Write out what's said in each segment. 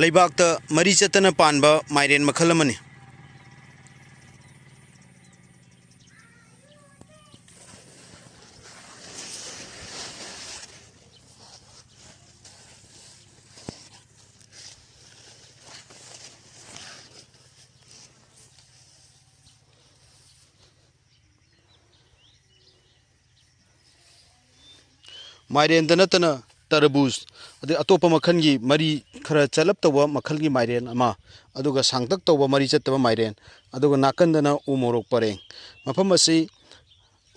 लेबाक मरी चतना पानब माइरेन मखल अमनि माइरेन नतना तरबूज अतोप मखन की मरी खर चलप तब मखल की माइरेन सांगतक तब मरी चतब माइरेन नाकंदना उमोरोक परें मफम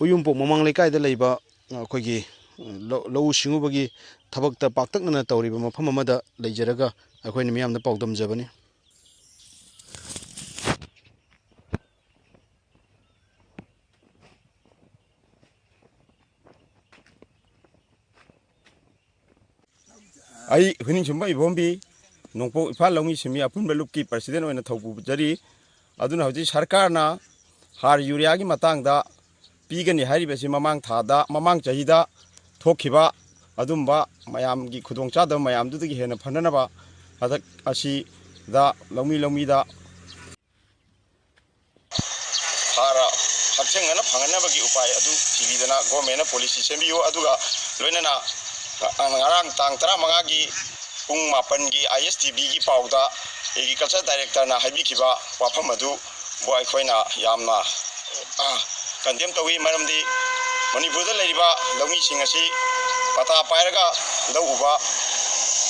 उयुमपोक ममांग लेकायद लेब अखोगी लौ सिंगुबगी थबकत पाक्तकना तौरिब मफम अमदा लेजरगा अखोइन मियामदा पाउदमजबनी आई हुनिंग सुम्बा इबोंबी नोंपो इफाल लौमी सिमी अपुन बलुक की प्रेसिडेंट ओइना थौबुजरी अदुना हौजी सरकारना हार यूरिया की मतांगदा पीगनी हारिबसि ममांग थादा ममांग चहिदा थोखिबा अदुंबा मयाम की खुदोंचादब मयाम दुदगी हेना फननबा हदक असिदा लौमीदा हारा हक्सेंगना फंगनबगी उपाय अदु थिबिदना government policy सेंबियो अदुगा लोइनना ngarang tang 15 gi pung 8 gi ISTB gi pauda agriculture director na habi kiba wafam adu bo aikoina yamna condemn tawi maramdi Manipur da leriba laumi sing asi pata pairaga lau uba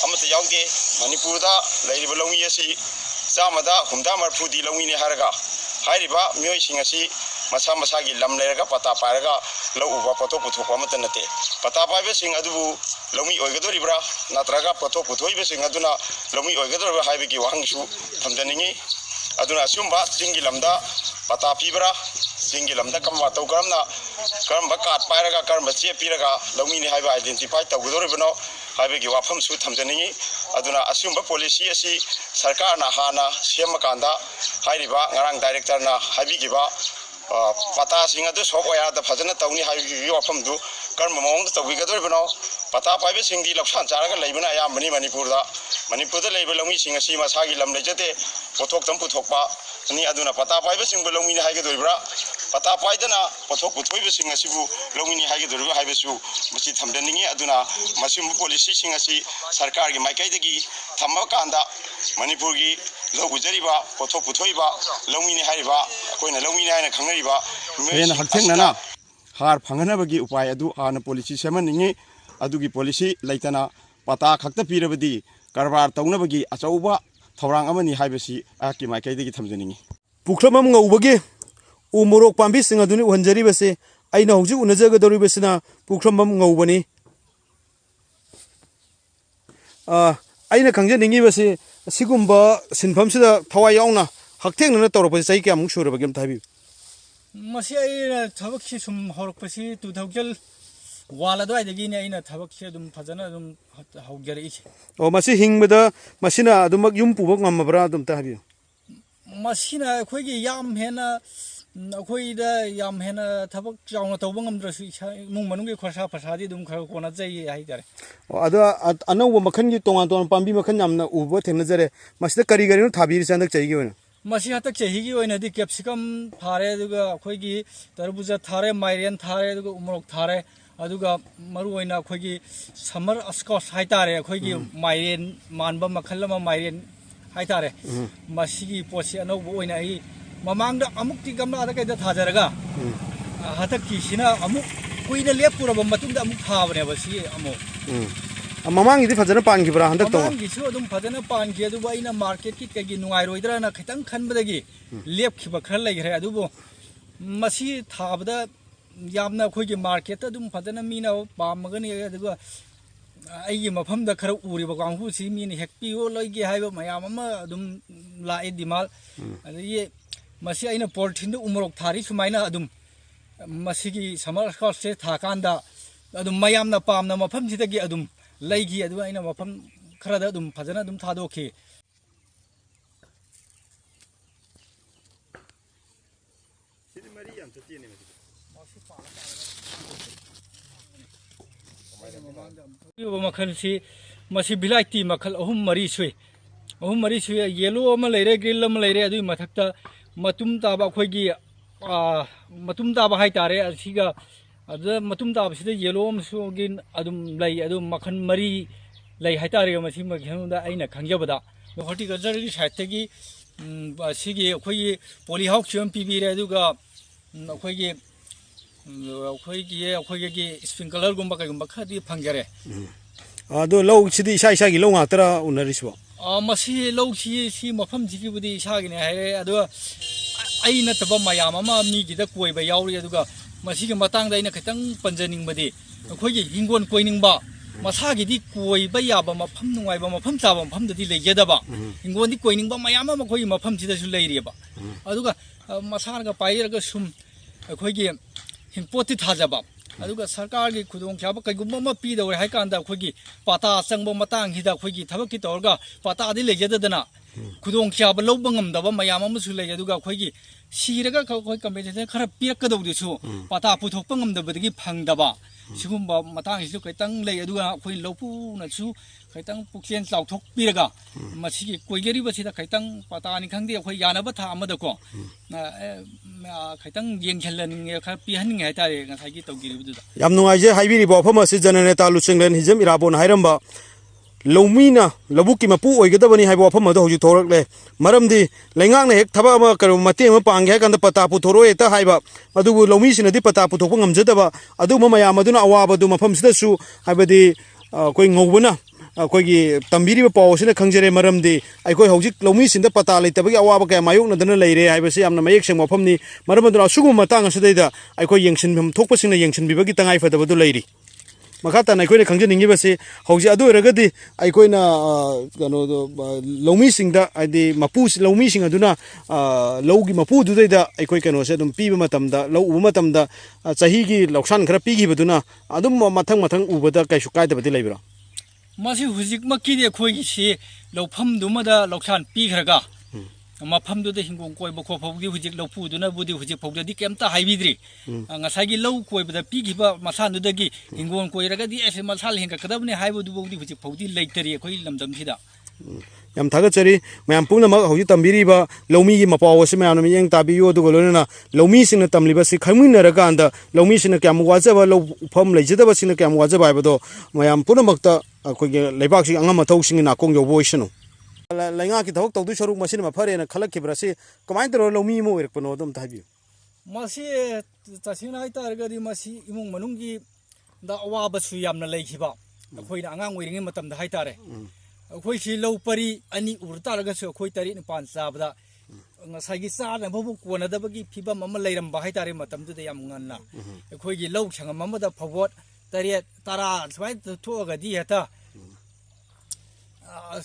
amata yaude Manipur da leriba laumi asi samada humda marfudi laumi ni haraga hairiba mioi sing asi masa gi lam leraga pata pairaga lau uba poto puthok amata nate pata paibe sing adubu Loumee oigadoribra natraga Pothok puthoibe sing aduna Loumee oigadoribra haibegi wahangsu thamjaningi aduna asumba jingi lamda pata pibra jingi lamda kamwa tawkaramna karamba kat pairaga karamba che piraga Loumee ni haiba identify tawgadoribno haibegi wafamsu thamjaningi aduna asumba policy asi sarkarna hana semakanda hairiba ngarang director na haibigiba pata sing adu sok oya da phajana tawni haibegi wafamdu karamba mawong tawgigadoribno pata paibe singdi laksan charaga leibana ya Manipur da leiba Loumee sing asi masagi lam lejate Pothok tam puthokpa ni aduna pata paibe sing Loumee ni haigedoribra pata paidana Pothok puthoibe sing asibu Loumee ni haigedoribra haibesu masi thamdaningi aduna masim policy sing asi sarkar gi maikaidagi thamma kanda Manipur gi logujariba Pothok puthoiba Loumee ni haiba koina Loumee ni haina khangnariba हेन हक्थेंगना हार फंगनबगी उपाय अदु आना policy सेमनिंगी अदुगी policy लेतना पता खक्त पीरबदी कारबार तौनबगी अचौबा थौरांग अमनी हाइबसी आकी माइकैदगी थमजनिंगी पुख्रमम ngौबगी उमोरोक पांबी सिंग अदुनि उहनजरिबसे अइना हौजि उनजगदोरिबसिना पुख्रमम ngौबनी अइना खंजनिंगिबसे सिगुंबा सिनफमसिदा थवाय यावना हक्थेंगना तौरपसे सही क्यामुक सुरबगेम थाबि मसी अइना थबकसी सुम हरकपसी 2000 वाला दो आइदगी ने अइना थबकसी दुम फजना दुम हौगरई ओ मसी हिंगबदा मसीना अदुमक युम पुबक ngambra दुम ताबि मसीना अखोइगी याम हेना अखोइदा याम हेना थबक चावना तौब ngamdrasu मुंग मनुंगी खरसा फसादि दुम खर कोना जई हाइदारे ओ अदा अनौब मखनगी तोंगान तोंगान पांबी मखन यामना उबो थेंगनजरे मसीदा करी करिनो थाबिरि चंदक चैगी ओना मसी हतक चहिगी ओइनादि कैप्सिकम थारे दुगा अखोइगी तरबुजा थारे माइरेन थारे दुगा उमरोक थारे अदुगा मरु ओइना अखोइगी समर अस्कॉस हाइतारे अखोइगी माइरेन मानबा मखलमा माइरेन हाइतारे मसीगी पोसी अनौब ओइना इ ममांगदा अमुक्ति गमलादा कैदा थाजरगा हतकी सिना अमुक कुइना लेपुरब मतुंदा अमुक थाबने बसी अमुक ममांगी फजन पानगिब्रा हंदक तो ममांगी अदुम फजन पानगी अदुबो अइना मार्केट की कगी नुंगाइरोइद्राना खितंग खनबदगी लेपखिबा खर लैग्रे अदुबो मसी थाबदा यामना खोइगी मार्केट अदुम फजन मीना पामगनी अदुगा अइगी मफमदा खर उरिबा कांगहुसी मीना हेक्पियो लइगी हाइबा मयाम अमा अदुम लाए दिमाल अदि मसी अइना पोर्थिन उमरोक थारी सुमाइना अदुम मसीगी समर स्कॉस से थाकांदा अदुम मयामना पामना मफमसिदगी अदुम लैगी अदु अइना मफम खरदा अदुम फजना अदुम थादोखि सिदि मरी याम चतिने मखल से मसी बिलाइती मखल अहुम मरी सुई ꯑꯍꯨꯝ ꯃꯔꯤ ꯁꯨꯏ ꯌꯦꯂꯣ ꯑꯃ ꯂꯩꯔꯦ ꯒ꯭ꯔꯤꯟ ꯑꯃ ꯂꯩꯔꯦ ꯑꯗꯨꯒꯤ ꯃꯊꯛꯇ ꯃꯇꯨꯝ ꯇꯥꯕ ꯑꯩꯈꯣꯏꯒꯤ ꯃꯇꯨꯝ ꯇꯥꯕ ꯍꯥꯏꯇꯥꯔꯦ ꯑꯁꯤꯒ ꯑꯗꯨꯗ ꯃꯇꯨꯝ ꯇꯥꯕꯁꯤꯗ ꯌꯦꯂꯣ ꯑꯃꯁꯨ ꯒ꯭ꯔꯤꯟ ꯑꯗꯨꯝ ꯂꯩ ꯑꯗꯨ ꯃꯈꯜ ꯃꯔꯤ ꯂꯩ ꯍꯥꯏꯇꯥꯔꯦ ꯃꯁꯤ ꯃꯈꯜꯗ ꯑꯩꯅ ꯈꯪꯖꯕꯗ ꯍꯣꯔꯇꯤꯀꯜꯆꯔꯒꯤ ꯁꯥꯏꯠꯇꯒꯤ ꯑꯁꯤꯒꯤ ꯑꯩꯈꯣꯏꯒꯤ ꯄꯣꯂꯤ ꯍꯥꯎꯁꯁꯨ ꯑꯃ ꯄꯤꯕꯤꯔꯦ ꯑꯗꯨꯒ ꯑꯩꯈꯣꯏꯒꯤ ꯁ꯭ꯄ꯭ꯔꯤꯡꯀꯂꯔꯒꯨꯝꯕ ꯀꯩꯒꯨꯝꯕ ꯈꯔꯗꯤ ꯐꯪꯖꯔꯦ ꯑꯗꯣ ꯂꯧꯁꯤꯗꯤ ꯏꯁꯥꯒꯤ ꯂꯧ ꯉꯥꯛꯇꯔ ꯎꯅꯔꯤꯁꯤꯕꯣ ꯃꯁꯤ ꯂꯧꯁꯤ ꯁꯤ ꯃꯐꯝꯁꯤꯒꯤꯕꯨꯗꯤ ꯏꯁꯥꯒꯤꯅꯦ ꯍꯥꯏꯔꯦ ꯑꯗꯨꯒ ꯑꯩ ꯅꯠꯇꯕ ꯃꯌꯥꯝ ꯑꯃ ꯃꯤꯒꯤꯗ ꯀꯣꯏꯕ ꯌꯥꯎꯔꯤ ꯑꯗꯨꯒ ꯃꯁꯤꯒꯤ ꯃꯇꯥꯡꯗ ꯑꯩꯅ ꯈꯤꯇꯪ ꯄꯟꯖꯅꯤꯡꯕꯗꯤ ꯑꯩꯈꯣꯏꯒꯤ ꯍꯤꯡꯒꯣꯜ ꯀꯣꯏꯅꯤꯡꯕ ꯃꯁꯥꯒꯤꯗꯤ ꯀꯣꯏꯕ ꯌꯥꯕ ꯃꯐꯝ ꯅꯨꯡꯉꯥꯏꯕ ꯃꯐꯝ ꯆꯥꯕ ꯃꯐꯝꯗꯗꯤ ꯂꯩꯖꯗꯕ ꯍꯤꯡꯒꯣꯜꯗꯤ ꯀꯣꯏꯅꯤꯡꯕ ꯃꯌꯥꯝ ꯑꯃ ꯑꯩꯈꯣꯏꯒꯤ ꯃꯐꯝꯁꯤꯗꯁꯨ ꯂꯩꯔꯤꯑꯕ ꯑꯗꯨꯒ ꯃꯁꯥꯅꯒ ꯄꯥꯏꯔꯒ ꯁꯨꯝ ꯑꯩꯈꯣꯏꯒꯤ ꯍꯤꯡꯄꯣꯠꯇꯤ ꯊꯥꯖꯕ ꯑꯗꯨꯒ ꯁꯔꯀꯥꯔꯒꯤ ꯈꯨꯗꯣꯡꯆꯥꯕ ꯀꯩꯒꯨꯝꯕ ꯑꯃ ꯄꯤꯗꯧꯔꯦ ꯍꯥꯏ ꯀꯥꯟꯗ ꯑꯩꯈꯣꯏꯒꯤ ꯄꯥꯇꯥ ꯆꯪꯕ ꯃꯇꯥꯡꯁꯤꯗ ꯑꯩꯈꯣꯏꯒꯤ ꯊꯕꯛꯀꯤ ꯇꯧꯔꯒ ꯄꯥꯇꯥꯗꯤ ꯂꯩꯖꯗꯗꯅ ꯈꯨꯗꯣꯡꯆꯥꯕ ꯂꯧꯕ ꯉꯝꯗꯕ ꯃꯌꯥꯝ ꯑꯃꯁꯨ ꯂꯩ ꯑꯗꯨꯒ ꯑꯩꯈꯣꯏꯒꯤ ꯁꯤꯔꯒ ꯑꯩꯈꯣꯏ ꯀꯝꯄꯦꯟꯁꯦꯁꯟ ꯈꯔ ꯄꯤꯔꯛꯀꯗꯧꯗꯨꯁꯨ ꯄꯥꯇꯥ ꯄꯨꯊꯣꯛꯄ ꯉꯝꯗꯕꯗꯒꯤ ꯐꯪꯗꯕ सिगुम्बा मतांगिसु खैतंग लै अदुगा अखोइ लौपुनसु खैतंग पुक्सेन चाउथोकपिरगा मसिगी कोइगेरिबसिदा खैतंग पतानि खंगदे अखोइ यानबा था अमदको खैतंग येंगखेलनिंगे खा पिहनिंगे हाइतारे ngसाइगी तौगिरिबुदा याम नुंगाइजे हाइबिरिबो फमसि जननेता लुचिंगलेन हिजम इराबोन हाइरंबा लौमीना लबुकी मपु ओइगदबनी हाइबो फमदो हजि थोरकले मरमदि लैंगांगना हेक थबा अमा करो मते अमा पांगे हाइकंद पता पुथोरो एता हाइबा अदुबु लौमीसिनदि पता पुथोकप ngamjadaba अदुबु मयाम अदुना अवाबदु मफमसिदसु हाइबदि कोइ ngौबना अखोइगी तंबिरिबा पावसिना खंजरे मरमदि अखोइ हौजिक लौमीसिनदा पता लैतबगी अवाबा कया मायोकनदना लैरे हाइबसि यामना मयेक सेंग मफमनि मरमदुना असुगु मतांग असुदैदा अखोइ येंगसिनफम थोकपसिना येंगसिनबिबगी तंगाइ फदबदु लैरि मखाता नखोइने खंजनिंगिबसि हौजि अदु ओरगदि अखोइना कनो लौमी सिंगदा आदि मपु लौमी सिंग अदुना लौगी मपु दुदैदा अखोइ कनोसे अदुम पीबा मतमदा लौ उबा मतमदा चहीगी लौसान खरा पीगिबदुना अदुम मथंग मथंग उबदा कैसु कायदबदि लैब्रा मासी हुजिक मक्कीदे अखोइगी सि लौफम दुमदा लौसान पीखरगा मफमदुदा हिंगों कोइबा खोफौदी हुजिक लौपुदुना बुदि हुजिक फौददी केमता हाइबिद्रि ngसाइगी लौ कोइबदा पीगिबा मसानुदगी हिंगों कोइरगदी एसे मसाल हिंगा कदबने हाइबदुबौदी हुजिक फौदी लैतरि अखोइ लमदमसिदा याम थागचरी मयाम पुनमक हौजि तंबिरिबा लौमीगी मपावसि मयाम मियेंग ताबियो अदुगा लोनना लौमीसिंगना तमलिबसि खंगमिन्नरकांदा लौमीसिंगना क्याम वाजबा लौफम लैजदबसिंगना क्याम वाजबा हाइबदो मयाम पुनमकता अखोइगे लेबाकसि अंगम मथौसिंग नाकोंग यौबोइसनु लैंगा की थबक तौदु सरुक मसिन फरेना खलखिब्रासि कमाइन तरो लौमी मो ओइरकपनो अदुम ताबियो मासी तसिना हाइतारगदि मासी इमुंग मनुंगी दा अवाबसु यामना लैखिबा अखोइना अंगांग ओइरिङै मतमदा हाइतारे अखोइ सि लौ परि अनि उरतारगसु अखोइ तरि निपान चाबदा ngसाइगी चाना बबु कोनदबगी फिबम अमा लैरमबा हाइतारे मतमदुदा याम nganna अखोइगी लौ संगम अमदा फवोट तरेट तरा सवाइ थोगदी हेता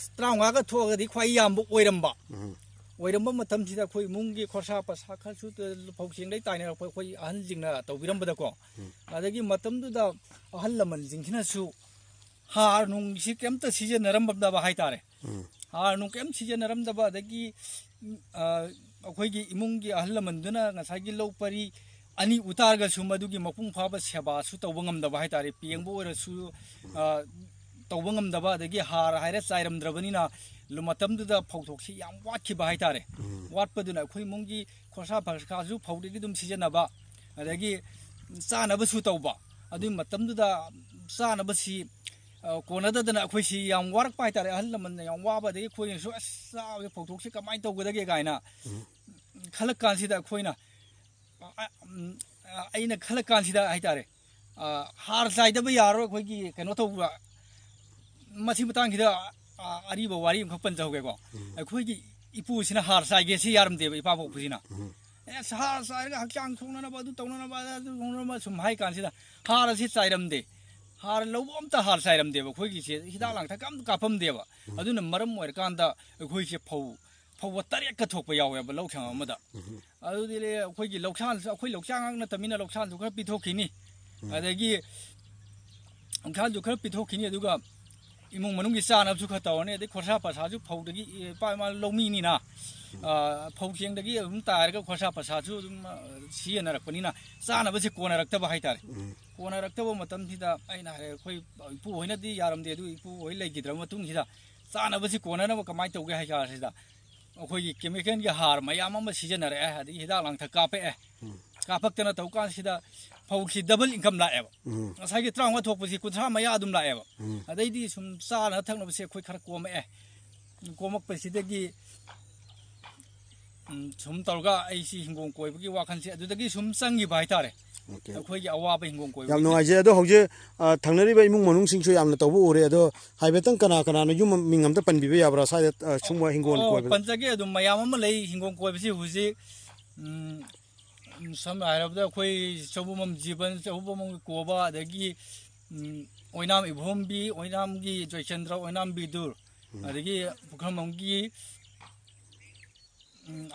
स्ट्रांगा थोगदी ख्वाइ यामबो ओइरमबा ओइरमबा मतमसिदा अखोइ मुंगी खरसा पसा खसु फौसिंग लै ताइना अखोइ अहल जिंगना तौबिरमबदको अदगी मतमदुदा अहल लमन जिंगखिनासु हार नुंग सि केमता सिजनरमबदा हाइतारे हार नुंग केम सिजनरमदबा अदगी अखोइगी इमुंगी अहल लमनदुना ngसाइगी लौ परि अनि उतारगसु मदुगी मपुंग फाबा सेबासु तौबंगमदबा हाइतारे पियंगबो ओरसु तौबंगमदबा अदगी हार हाइरा चाइरमद्रबनिना लुमतमदुदा फौथोकसि याम वाटखिबा हाइतारे वाटपदुना अखोइ मुंगी खरसा फरसाजु फौदगी दुम सिजनबा अदगी चानबसु तौबा अदुइ मतमदुदा चानबसि कोनददना अखोइसि याम वारकपा हाइतारे अहल लमन याम वाबदगी अखोइनसु असा फौथोकसि कमाइन तौगदगे गाइना खलक कानसिदा अखोइना अइना खलक कानसिदा हाइतारे हार चाइदबा यारो अखोइगी कनो तौबा मसी मतंगिदा अरिबा वारी अमख पंजौगेको अखोइगी इपुसिना हार चाइगेसि यारमदेबा इपाबोपुसिना ए हार चाइरगा हक्चांग थोंननबा अदु तौननबा सुम हाइ कानसिदा हार असि चाइरमदे हार लौबोमता हार चाइरमदेबा अखोइगी से हिदा लांथा कम काफमदेबा अदुना मरम ओइरकांदा अखोइसे फौ तरेट का थोकपा यावेबा लौसांग अमदा अदुदिले अखोइगी लौसान अखोइ लौसांग नतमिना लौसान खरा पिथोखिनी अदगी अंखाल खरा पिथोखिनी अदुगा इमुंग मनुंगी चानबसु खा तौरने अदगी खरसा पसाजु फौदगी पामा लौमीनिना फौसेंगदगी अदुम तारगा खरसा पसाजु सियनरकपनिना चानबसे कोनरक्तबा हाइतारे कोनरक्तबा मतमसिदा आइना हारे अखोइ इपु होइनदि यारमदे अदु इपु होइ लैगिद्रा मतुंगसिदा ꯆꯥꯅꯕꯁꯤ ꯀꯣꯟꯅꯅꯕ ꯀꯃꯥꯏꯅ ꯇꯧꯒꯦ ꯍꯥꯏꯁꯤꯗ ꯑꯩꯈꯣꯏꯒꯤ ꯀꯦꯃꯤꯀꯦꯜꯒꯤ ꯍꯥꯔ ꯃꯌꯥꯝ ꯑꯃ ꯁꯤꯖꯤꯟꯅꯔꯛꯑꯦ ꯑꯗꯒꯤ ꯍꯤꯗꯥꯛ ꯂꯥꯡꯊꯛ ꯀꯥꯞꯄꯛꯑꯦ ꯀꯥꯞꯄꯛꯇꯅ ꯇꯧ ꯀꯥꯟꯁꯤꯗ ꯐꯧꯁꯤ ꯗꯕꯜ ꯏꯟꯀꯝ ꯂꯥꯛꯑꯦꯕ ꯉꯁꯥꯏꯒꯤ 30 ꯊꯣꯛꯄꯁꯤ 60 ꯃꯌꯥ ꯑꯗꯨꯝ ꯂꯥꯛꯑꯦꯕ ꯑꯗꯩꯗꯤ ꯁꯨꯝ ꯆꯥꯅ ꯊꯛꯅꯕꯁꯦ ꯑꯩꯈꯣꯏ ꯈꯔ ꯀꯣꯝꯃꯛꯑꯦ ꯀꯣꯝꯃꯛꯄꯁꯤꯗꯒꯤ ꯁꯨꯝ ꯇꯧꯔꯒ ꯑꯩꯁꯤ ꯍꯤꯡꯒꯣꯜ ꯀꯣꯏꯕꯒꯤ ꯋꯥꯈꯜꯁꯦ ꯑꯗꯨꯗꯒꯤ ꯁꯨꯝ ꯆꯪꯈꯤꯕ ꯍꯥꯏꯇꯥꯔꯦ ꯑꯩꯈꯣꯏꯒꯤ ꯑꯋꯥꯕ ꯍꯤꯡꯒꯣꯜ ꯀꯣꯏꯕ ꯌꯥꯝ ꯅꯨꯡꯉꯥꯏꯖꯩ ꯑꯗꯣ ꯍꯧꯖꯤꯛ ꯊꯪꯅꯔꯤꯕ ꯏꯃꯨꯡ ꯃꯅꯨꯡꯁꯤꯡꯁꯨ ꯌꯥꯝꯅ ꯇꯧꯕ ꯎꯔꯦ ꯑꯗꯣ ꯍꯥꯏꯐꯦꯠꯇꯪ ꯀꯅꯥꯅ ꯌꯨꯝ ꯃꯤꯡ ꯑꯝꯇ ꯄꯟꯕꯤꯕ ꯌꯥꯕ꯭ꯔꯥ ꯁ꯭ꯋꯥꯏꯗ ꯁꯨꯝꯕ ꯍꯤꯡꯒꯣꯜ ꯀꯣꯏꯕꯗ ꯄꯟꯖꯒꯦ ꯑꯗꯨꯝ ꯃꯌꯥꯝ ꯑꯃ ꯂꯩ ꯍꯤꯡꯒꯣꯜ ꯀꯣꯏꯕꯁꯤ ꯍꯧꯖꯤꯛ ꯁꯝꯅ ꯍꯥꯏꯔꯕꯗ ꯑꯩꯈꯣꯏ ꯆꯧꯕꯨꯃꯝ ꯖꯤꯕꯟ ꯆꯧꯕꯨꯃꯝ ꯀꯣꯕ ꯑꯗꯒꯤ ꯑꯣꯏꯅꯥꯝ ꯏꯕꯣꯝꯕꯤ ꯑꯣꯏꯅꯥꯝꯒꯤ ꯖꯣꯏꯆꯟꯗ꯭ꯔ ꯑꯣꯏꯅꯥꯝ ꯕꯤꯗꯨꯔ ꯑꯗꯒꯤ ꯄꯨꯈ꯭ꯔꯝꯕꯝꯒꯤ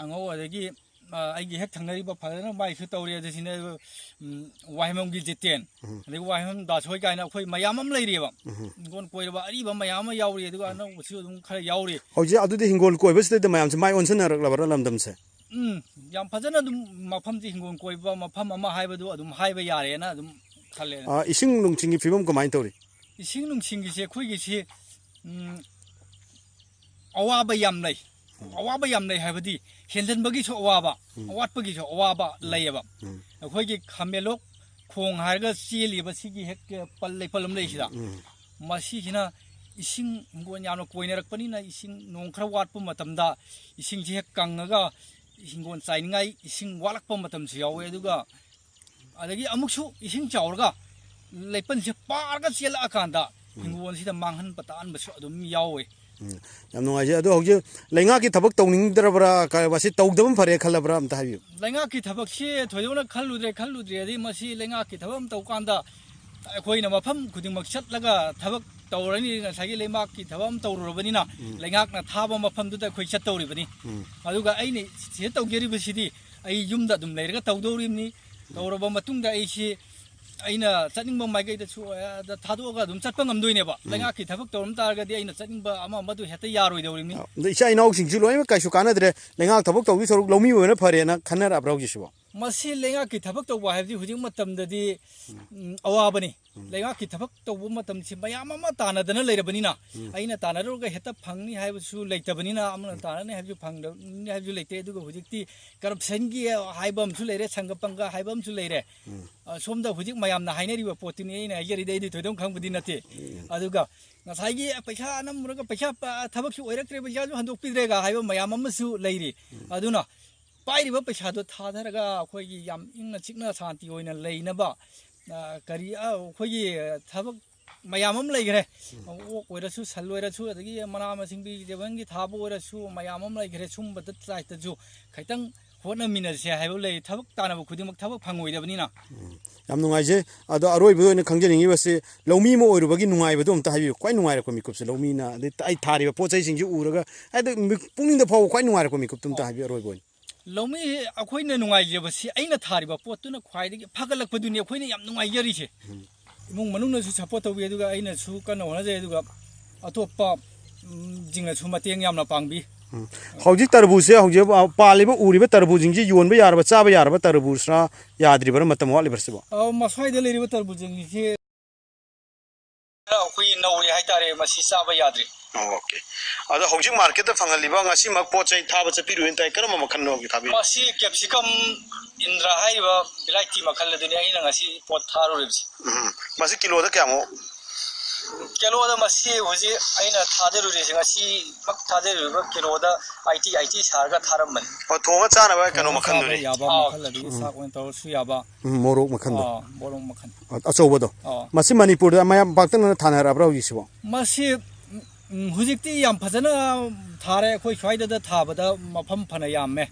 ꯑꯉꯧ ꯑꯗꯒꯤ ꯑꯩꯒꯤ ꯍꯦꯛ ꯊꯪꯅꯔꯤꯕ ꯐꯖꯅ ꯃꯥꯏꯁꯨ ꯇꯧꯔꯤ ꯑꯗꯨꯁꯤꯅ ꯋꯥꯏꯃꯝꯒꯤ ꯖꯤꯇꯦꯟ ꯑꯗꯒꯤ ꯋꯥꯏꯃꯝ ꯗꯥꯁꯣꯏ ꯀꯥꯏꯅ ꯑꯩꯈꯣꯏ ꯃꯌꯥꯝ ꯑꯃ ꯂꯩꯔꯤꯑꯕ ꯍꯤꯡꯒꯣꯜ ꯀꯣꯏꯔꯕ ꯑꯔꯤꯕ ꯃꯌꯥꯝ ꯑꯃ ꯌꯥꯎꯔꯤ ꯑꯗꯨꯒ ꯑꯅꯧꯕꯁꯨ ꯑꯗꯨꯝ ꯈꯔ ꯌꯥꯎꯔꯤ ꯍꯧꯖꯤꯛ ꯑꯗꯨꯗꯤ ꯍꯤꯡꯒꯣꯜ ꯀꯣꯏꯕꯁꯤꯗ ꯃꯌꯥꯝꯁꯦ ꯃꯥꯏ ꯑꯣꯟꯁꯤꯟꯅꯔꯛꯂꯕ꯭ꯔꯥ ꯂꯝꯗꯝꯁꯦ ꯌꯥꯝ ꯐꯖꯅ ꯑꯗꯨꯝ ꯃꯐꯝꯁꯤ ꯍꯤꯡꯒꯣꯜ ꯀꯣꯏꯕ ꯃꯐꯝ ꯑꯃ ꯍꯥꯏꯕꯗꯨ ꯑꯗꯨꯝ ꯍꯥꯏꯕ ꯌꯥꯔꯦꯅ ꯑꯗꯨꯝ ꯈꯜꯂꯦ ꯏꯁꯤꯡ ꯅꯨꯡꯁꯤꯡꯒꯤ ꯐꯤꯕꯝ ꯀꯃꯥꯏꯅ ꯇꯧꯔꯤ ꯏꯁꯤꯡ ꯅꯨꯡꯁꯤꯡꯒꯤꯁꯦ ꯑꯩꯈꯣꯏꯒꯤꯁꯤ ꯑꯋꯥꯕ ꯌꯥꯝ ꯂꯩ ꯑꯋꯥꯕ ꯌꯥꯝ ꯂꯩ ꯍꯥꯏꯕꯗꯤ ꯍꯦꯟꯖꯟꯕꯒꯤꯁꯨ ꯑꯋꯥꯕ ꯑꯋꯥꯠꯄꯒꯤꯁꯨ ꯑꯋꯥꯕ ꯂꯩꯌꯦꯕ ꯑꯩꯈꯣꯏꯒꯤ ꯈꯥꯃꯦꯟꯂꯣꯛ ꯈꯣꯡ ꯍꯥꯏꯔꯒ ꯆꯦꯜꯂꯤꯕ ꯁꯤꯒꯤ ꯍꯦꯛ ꯂꯩꯄꯜ ꯑꯃ ꯂꯩꯁꯤꯗ ꯃꯁꯤꯁꯤꯅ ꯏꯁꯤꯡ ꯍꯤꯡꯒꯣꯜ ꯌꯥꯝꯅ ꯀꯣꯏꯅꯔꯛꯄꯅꯤꯅ ꯏꯁꯤꯡ ꯅꯣꯡ ꯈꯔ ꯋꯥꯠꯄ ꯃꯇꯝꯗ ꯏꯁꯤꯡꯁꯤ ꯍꯦꯛ ꯀꯪꯉꯒ ꯍꯤꯡꯒꯣꯜ ꯆꯥꯏꯅꯤꯡꯉꯥꯏ ꯏꯁꯤꯡ ꯋꯥꯠꯂꯛꯄ ꯃꯇꯝꯁꯨ ꯌꯥꯎꯋꯦ ꯑꯗꯨꯒ ꯑꯗꯒꯤ ꯑꯃꯨꯛꯁꯨ ꯏꯁꯤꯡ ꯆꯥꯎꯔꯒ ꯂꯩꯄꯜꯁꯦ ꯄꯥꯔꯒ ꯆꯦꯜꯂꯛꯑꯀꯥꯟꯗ ꯍꯤꯡꯒꯣꯜꯁꯤꯗ ꯃꯥꯡꯍꯟꯕ ꯇꯥꯍꯟꯕꯁꯨ ꯑꯗꯨꯝ ꯌꯥꯎꯋꯦ ꯌꯥꯝ ꯅꯨꯡꯉꯥꯏꯖꯩ ꯑꯗꯣ ꯍꯧꯖꯤꯛ ꯂꯩꯉꯥꯛꯀꯤ ꯊꯕꯛ ꯇꯧꯅꯤꯡꯗ꯭ꯔꯕ꯭ꯔꯥ ꯃꯁꯤ ꯇꯧꯗꯕ ꯐꯔꯦ ꯈꯜꯂꯕ꯭ꯔꯥ ꯑꯝꯇ ꯍꯥꯏꯕꯤꯌꯨ ꯂꯩꯉꯥꯛꯀꯤ ꯊꯕꯛꯁꯤ ꯊꯣꯏꯗꯣꯛꯅ ꯈꯜꯂꯨꯗ꯭ꯔꯦꯗꯤ ꯃꯁꯤ ꯂꯩꯉꯥꯛꯀꯤ ꯊꯕꯛ ꯑꯃ ꯇꯧꯀꯥꯟꯗ ꯑꯩꯈꯣꯏꯅ ꯃꯐꯝ ꯈꯨꯗꯤꯡꯃꯛ ꯆꯠꯂꯒ ꯊꯕꯛ ꯇꯧꯔꯅꯤ ꯉꯁꯥꯏꯒꯤ ꯂꯩꯉꯥꯛꯀꯤ ꯊꯕꯛ ꯑꯃ ꯇꯧꯔꯨꯔꯕꯅꯤꯅ ꯂꯩꯉꯥꯛꯅ ꯊꯥꯕ ꯃꯐꯝꯗꯨꯗ ꯑꯩꯈꯣꯏ ꯆꯠꯇꯧꯔꯤꯕꯅꯤ ꯑꯗꯨꯒ ꯑꯩꯅ ꯁꯤꯗ ꯇꯧꯖꯔꯤꯕꯁꯤꯗꯤ ꯑꯩ ꯌꯨꯝꯗ ꯑꯗꯨꯝ ꯂꯩꯔꯒ ꯇꯧꯗꯧꯔꯤꯕꯅꯤ ꯇꯧꯔꯕ ꯃꯇꯨꯡꯗ ꯑꯩꯅ ꯆꯠꯅꯤꯡꯕ ꯃꯥꯏꯀꯩꯗꯁꯨ ꯊꯥꯗꯣꯛꯑꯒ ꯑꯗꯨꯝ ꯆꯠꯄ ꯉꯝꯗꯣꯏꯅꯦꯕ ꯂꯩꯉꯥꯛꯀꯤ ꯊꯕꯛ ꯇꯧꯔꯝ ꯇꯥꯔꯒꯗꯤ ꯑꯩꯅ ꯆꯠꯅꯤꯡꯕ ꯑꯃꯗꯨ ꯍꯦꯛꯇ ꯌꯥꯔꯣꯏꯗꯧꯔꯤꯕꯅꯤ ꯑꯗꯣ ꯏꯆꯥ ꯏꯅꯥꯎꯁꯤꯡꯁꯨ ꯂꯣꯏꯅꯃꯛ ꯀꯩꯁꯨ ꯀꯥꯟꯅꯗ꯭ꯔꯦ ꯂꯩꯉꯥꯛ ꯊꯕꯛ ꯇꯧꯗꯣꯏ ꯁꯔꯨꯛ ꯂꯧꯃꯤ ꯑꯣꯏꯅ ꯐꯔꯦꯅ ꯈꯟꯅꯔꯛꯑꯕ꯭ꯔꯥ ꯍꯧꯖꯤꯛꯁꯤꯕꯣ ꯃꯁꯤ ꯂꯩꯉꯥꯛꯀꯤ ꯊꯕꯛ ꯇꯧꯕ ꯍꯥꯏꯕꯁꯤ ꯍꯧꯖꯤꯛ ꯃꯇꯝꯗꯗꯤ ꯑꯋꯥꯕꯅꯤ ꯂꯩꯉꯥꯛꯀꯤ ꯊꯕꯛ ꯇꯧꯕ ꯃꯇꯝꯁꯤ ꯃꯌꯥꯝ ꯑꯃ ꯇꯥꯟꯅꯗꯅ ꯂꯩꯔꯕꯅꯤꯅ ꯑꯩꯅ ꯇꯥꯟꯅꯔꯨꯔꯒ ꯍꯦꯛꯇ ꯐꯪꯅꯤ ꯍꯥꯏꯕꯁꯨ ꯂꯩꯇꯕꯅꯤna ꯑꯃꯅ ꯇꯥꯟꯅꯅꯤ ꯍꯥꯏꯕꯁꯨ ꯐꯪꯗꯕꯅꯤ ꯍꯥꯏꯕꯁꯨ ꯂꯩꯇꯦ ꯑꯗꯨꯒ ꯍꯧꯖꯤꯛꯇꯤ ꯀꯔꯞꯁꯟꯒꯤ ꯍꯥꯏꯕ ꯑꯃꯁꯨ ꯂꯩꯔꯦ ꯁꯪꯒ ꯄꯪꯒ ꯍꯥꯏꯕ ꯑꯃꯁꯨ ꯂꯩꯔꯦ ꯁꯣꯝꯗ ꯍꯧꯖꯤꯛ ꯃꯌꯥꯝꯅ ꯍꯥꯏꯅꯔꯤꯕ ꯄꯣꯠꯇꯨꯅꯤ ꯑꯩꯅ ꯍꯥꯏꯖꯔꯤꯗꯤ ꯑꯩꯗꯤ ꯊꯣꯏꯗꯣꯛ ꯈꯪꯕꯗꯤ ꯅꯠꯇꯦ ꯑꯗꯨꯒ ꯉꯁꯥꯏꯒꯤ ꯄꯩꯁꯥ ꯑꯅꯝꯕꯔꯒ ꯄꯩꯁꯥ ꯊꯕꯛꯁꯨ ꯑꯣꯏꯔꯛꯇ꯭ꯔꯦ ꯄꯩꯁꯥꯁꯨ ꯍꯟꯗꯣꯛꯄꯤꯗ꯭ꯔꯦꯒ ꯍꯥꯏꯕ ꯃꯌꯥꯝ ꯑꯃꯁꯨ ꯂꯩꯔꯤ ꯑꯗꯨꯅ ꯄꯥꯏꯔꯤꯕ ꯄꯩꯁꯥꯗꯣ ꯊꯥꯗꯔꯒ ꯑꯩꯈꯣꯏꯒꯤ ꯌꯥꯝ ꯏꯪꯅ ꯆꯤꯛꯅ ꯁꯥꯟꯇꯤ ꯑꯣꯏꯅ ꯂꯩꯅꯕ ꯀꯔꯤ ꯑꯩꯈꯣꯏꯒꯤ ꯊꯕꯛ ꯃꯌꯥꯝ ꯑꯃ ꯂꯩꯈ꯭ꯔꯦ ꯑꯣꯛ ꯑꯣꯏꯔꯁꯨ ꯁꯟ ꯑꯣꯏꯔꯁꯨ ꯑꯗꯒꯤ ꯃꯅꯥ ꯃꯁꯤꯡ ꯚꯦꯖꯤꯇꯦꯕꯜꯒꯤ ꯊꯥꯕ ꯑꯣꯏꯔꯁꯨ ꯃꯌꯥꯝ ꯑꯃ ꯂꯩꯈ꯭ꯔꯦ ꯁꯨꯝꯕꯗ ꯁꯥꯏꯠꯇꯁꯨ ꯈꯤꯇꯪ ꯍꯣꯠꯅꯃꯤꯟꯅꯁꯦ ꯍꯥꯏꯕ ꯂꯩ ꯊꯕꯛ ꯇꯥꯟꯅꯕ ꯈꯨꯗꯤꯡꯃꯛ ꯊꯕꯛ ꯐꯪꯉꯣꯏꯗꯕꯅꯤꯅ ꯌꯥꯝ ꯅꯨꯡꯉꯥꯏꯖꯩ ꯑꯗꯣ ꯑꯔꯣꯏꯕꯗ ꯑꯣꯏꯅ ꯈꯪꯖꯅꯤꯡꯉꯤꯕꯁꯤ ꯂꯧꯃꯤ ꯑꯃ ꯑꯣꯏꯔꯨꯕꯒꯤ ꯅꯨꯡꯉꯥꯏꯕꯗꯣ ꯑꯝꯇ ꯍꯥꯏꯕꯤꯌꯨ ꯈ꯭ꯋꯥꯏ ꯅꯨꯡꯉꯥꯏꯔꯛꯄ ꯃꯤꯀꯨꯞꯁꯦ ꯂꯧꯃꯤꯅ ꯑꯗꯩ ꯑꯩ ꯊꯥꯔꯤꯕ ꯄꯣꯠ ꯆꯩꯁꯤꯡꯁꯤ ꯎꯔꯒ ꯍꯥꯏꯗꯤ ꯄꯨꯛꯅꯤꯡꯗ ꯐꯥꯎꯕ ꯈ꯭ꯋꯥꯏ ꯅꯨꯡꯉꯥꯏꯔꯛꯄ ꯃꯤꯀꯨꯞꯇꯨ ꯑꯝꯇ ꯍꯥꯏꯕꯤꯌꯨ ꯑꯔꯣꯏꯕ ꯑꯣꯏꯅ ꯂꯧꯃꯤ ꯑꯩꯈꯣꯏꯅ ꯅꯨꯡꯉꯥꯏꯖꯕꯁꯤ ꯑꯩꯅ ꯊꯥꯔꯤꯕ ꯄꯣꯠꯇꯨꯅ ꯈ꯭ꯋꯥꯏꯗꯒꯤ ꯐꯒꯠꯂꯛꯄꯗꯨꯅꯤ ꯑꯩꯈꯣꯏꯅ ꯌꯥꯝ ꯅꯨꯡꯉꯥꯏꯖꯔꯤꯁꯦ ꯏꯃꯨꯡ ꯃꯅꯨꯡꯅꯁꯨ ꯁꯞꯄꯣꯔꯠ ꯇꯧꯕꯤ ꯑꯗꯨꯒ ꯑꯩꯅꯁꯨ ꯀꯟꯅ ꯍꯣꯠꯅꯖꯩ ꯑꯗꯨꯒ ꯑꯇꯣꯞꯄ ꯁꯤꯡꯅꯁꯨ ꯃꯇꯦꯡ ꯌꯥꯝꯅ ꯄꯥꯡꯕꯤ ꯍꯧꯖꯤꯛ ꯇꯔꯕꯨꯁꯁꯦ ꯍꯧꯖꯤꯛ ꯄꯥꯜꯂꯤꯕ ꯎꯔꯤꯕ ꯇꯔꯕꯨꯁꯤꯡꯁꯤ ꯌꯣꯟꯕ ꯌꯥꯔꯕ ꯆꯥꯕ ꯌꯥꯔꯕ ꯇꯔꯕꯨꯁꯔ ꯌꯥꯗ꯭ꯔꯤꯕ꯭ꯔꯥ ꯃꯇꯝ ꯋꯥꯠꯂꯤꯕ꯭ꯔꯥ ꯁꯤꯕꯣ ꯃꯁ꯭ꯋꯥꯏꯗ ꯂꯩꯔꯤꯕ ꯇꯔꯕꯨꯁꯁꯤꯡꯁꯤ ꯑꯩꯈꯣꯏ ꯅꯧꯔꯤ ꯍꯥꯏꯇꯥꯔꯦ ꯃꯁꯤ ꯆꯥꯕ ꯌꯥꯗ꯭ꯔꯤ ꯑꯣꯀꯦ ꯑꯗꯣ ꯍꯧꯖꯤꯛ ꯃꯥꯔꯀꯦꯠꯇ ꯐꯪꯍꯜꯂꯤꯕ ꯉꯁꯤꯃꯛ ꯄꯣꯠ ꯆꯩ ꯊꯥꯕ ꯆꯠꯄꯤꯔꯨꯏꯅ ꯇꯥꯏ ꯀꯔꯝꯕ ꯃꯈꯜꯅꯣ ꯊꯥꯕꯤꯔꯤ ꯃꯁꯤ ꯀꯦꯞꯁꯤꯀꯝ ꯏꯟꯗ꯭ꯔꯥ ꯍꯥꯏꯔꯤꯕ ꯚꯦꯔꯥꯏꯇꯤ ꯃꯈꯜ ꯑꯗꯨꯅꯤ ꯑꯩꯅ ꯉꯁꯤ ꯄꯣꯠ ꯊꯥꯔꯨꯔꯤꯕꯁꯤ ꯃꯁꯤ ꯀꯤꯂꯣꯗ ꯀꯌꯥꯃꯨꯛ ꯀꯤꯂꯣꯗ ꯃꯁꯤ ꯍꯧꯖꯤꯛ ꯑꯩꯅ ꯊꯥꯖꯔꯨꯔꯤꯁꯦ ꯉꯁꯤꯃꯛ ꯊꯥꯖꯔꯨꯔꯤꯕ ꯀꯤꯂꯣꯗ 80 ꯁꯥꯔꯒ ꯊꯥꯔꯝꯕꯅꯤ ꯊꯣꯡꯉ ꯆꯥꯅꯕ ꯀꯩꯅꯣ ꯃꯈꯜꯗꯨꯅꯤ ꯌꯥꯕ ꯃꯈꯜ ꯑꯗꯒꯤ ꯆꯥꯛ ꯑꯣꯏꯅ ꯇꯧꯔꯁꯨ ꯌꯥꯕ ꯃꯣꯔꯣꯛ ꯃꯈꯜꯗꯣ ꯃꯣꯔꯣꯛ ꯃꯈꯜ ꯑꯆꯧꯕꯗꯣ ꯃꯁꯤ ꯃꯅꯤꯄꯨꯔꯗ ꯃꯌꯥꯝ ꯄꯥꯛꯇꯛꯅꯅ ꯊꯥꯅꯔꯕ꯭ꯔꯥ ꯍꯧꯖꯤꯛꯁꯤꯕꯣ ꯃꯁꯤ ꯍꯧꯖꯤꯛꯇꯤ ꯌꯥꯝ ꯐꯖꯅ ꯊꯥꯔꯦ ꯑꯩꯈꯣꯏ ꯁ꯭ꯋꯥꯏꯗ ꯊꯥꯕꯗ ꯃꯐꯝ ꯐꯅ ꯌꯥꯝꯃꯦ